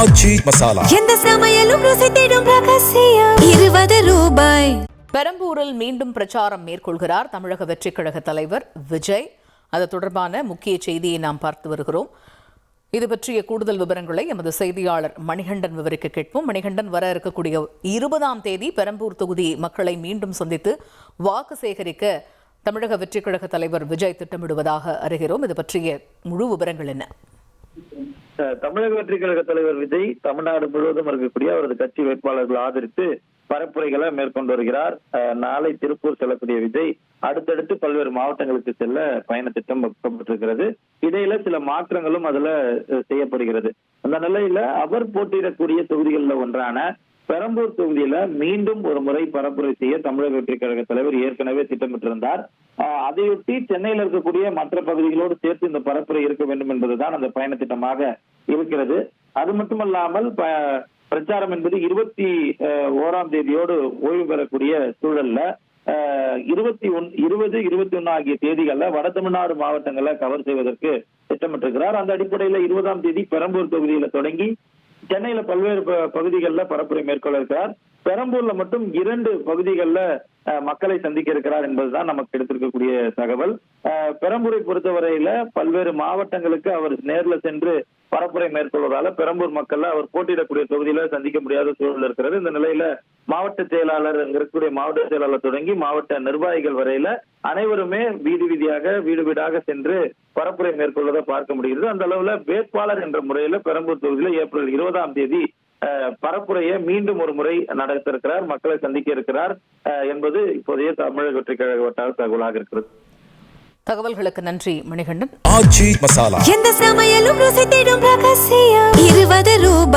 ஆச்சி மசாலா. எந்த சமையலும் ருசி தேடும் ரகசியம். 20 ரூபாய். பெரம்பூரில் மீண்டும் பிரச்சாரம் மேற்கொள்கிறார் தமிழக வெற்றிக் கழக தலைவர் விஜய். அது தொடர்பான முக்கிய செய்தியை நாம் பார்த்து வருகிறோம். இது பற்றிய கூடுதல் விவரங்களை எமது செய்தியாளர் மணிகண்டன் விவரிக்க கேட்போம். மணிகண்டன், வர இருக்கக்கூடிய 20ஆம் தேதி பெரம்பூர் தொகுதி மக்களை மீண்டும் சந்தித்து வாக்கு சேகரிக்க தமிழக வெற்றிக் கழக தலைவர் விஜய் திட்டமிடுவதாக அறிகிறோம். இது பற்றிய முழு விவரங்கள் என்ன? தமிழக வெற்றிக் கழக தலைவர் விஜய் தமிழ்நாடு முழுவதும் இருக்கக்கூடிய அவரது கட்சி வேட்பாளர்களை ஆதரித்து பரப்புரைகளை மேற்கொண்டு வருகிறார். நாளை திருப்பூர் செல்லக்கூடிய விஜய் அடுத்தடுத்து பல்வேறு மாவட்டங்களுக்கு செல்ல பயண திட்டம் வகுக்கப்பட்டிருக்கிறது. இடையில சில மாற்றங்களும் அதுல செய்யப்படுகிறது. அந்த நிலையில அவர் போட்டியிடக்கூடிய தொகுதிகளில் ஒன்றான பெரம்பூர் தொகுதியில மீண்டும் ஒரு முறை பரப்புரை செய்ய தமிழக வெற்றிக் கழக தலைவர் ஏற்கனவே திட்டமிட்டிருந்தார். அதையொட்டி சென்னையில் இருக்கக்கூடிய மற்ற பகுதிகளோடு சேர்த்து இந்த பரப்புரை இருக்க வேண்டும் என்பதுதான் அந்த பயண திட்டமாக இருக்கிறது. அது மட்டுமல்லாமல் பிரச்சாரம் என்பது 21ஆம் தேதியோடு ஓய்வு பெறக்கூடிய சூழல்ல 20, 21 ஆகிய தேதிகள்ல வட தமிழ்நாடு மாவட்டங்களை கவர் செய்வதற்கு திட்டமிட்டிருக்கிறார். அந்த அடிப்படையில 20ஆம் தேதி பெரம்பூர் தொகுதியில தொடங்கி சென்னையில பல்வேறு பகுதிகளில் பரப்புரை மேற்கொள்ள இருக்கிறார். பெரம்பூர்ல மட்டும் 2 பகுதிகளில் மக்களை சந்திக்க இருக்கிறார் என்பதுதான் நமக்கு எடுத்திருக்கக்கூடிய தகவல். பெரம்பூரை பொறுத்தவரையில பல்வேறு மாவட்டங்களுக்கு அவர் நேர்ல சென்று பரப்புரை மேற்கொள்வதால பெரம்பூர் மக்கள் அவர் போட்டியிடக்கூடிய தொகுதியில சந்திக்க முடியாத சூழல் இருக்கிறது. இந்த நிலையில மாவட்ட செயலாளர் இருக்கக்கூடிய மாவட்ட செயலாளர் தொடங்கி மாவட்ட நிர்வாகிகள் வரையில அனைவருமே வீதியாக வீடு வீடாக சென்று பரப்புரை மேற்கொள்வதை பார்க்க முடிகிறது. அந்த அளவுல வேட்பாளர் என்ற முறையில பெரம்பூர் தொகுதியில ஏப்ரல் 20ஆம் தேதி பரப்புரையை மீண்டும் ஒரு முறை நடத்த இருக்கிறார், மக்களை சந்திக்க இருக்கிறார் என்பது இப்போதைய தமிழக வெற்றிக் கழக வட்டார தகவலாக இருக்கிறது. தகவல்களுக்கு நன்றி மணிகண்டன். ஆச்சி மசாலா. எந்த சமையலும் ருசி தேடும் ரகசியம். 20 ரூபாய்.